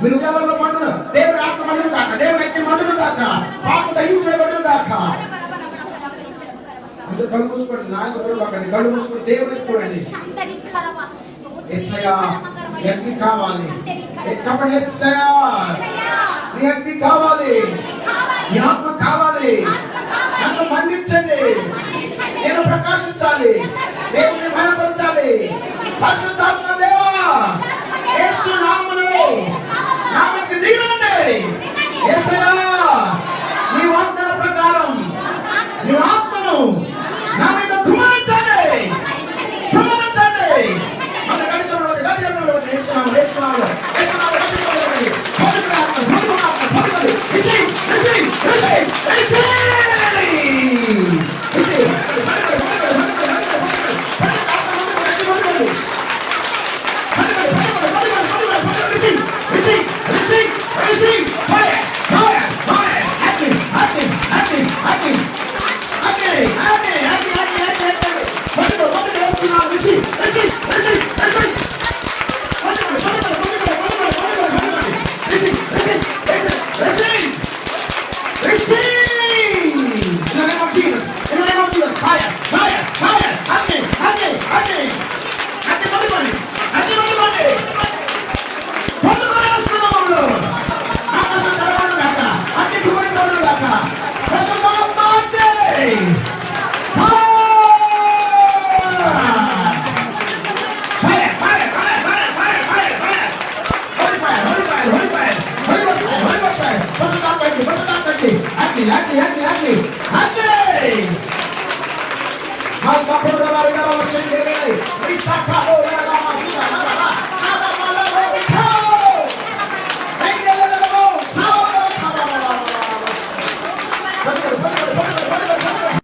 మీరు ఉదయాలలో మండును, దేవుని ఆత్మ మండును కాక, దేవుని అగ్ని మండును కాక, పాప దహించబడును కాక. అందరూ కళ్ళు మూసుకోండి, నాయన చూడకండి, కళ్ళు మూసుకొని దేవుని చూడండి. యేసయ్యా నీ అగ్ని కావాలి. చెప్పండి, యేసయ్యా నీ అగ్ని కావాలి, నీ ఆత్మ కావాలి, నన్ను మండించండి, నేను ప్రకాశించాలి, దేవుని మహిమపరచాలి. పరిశుద్ధాత్మ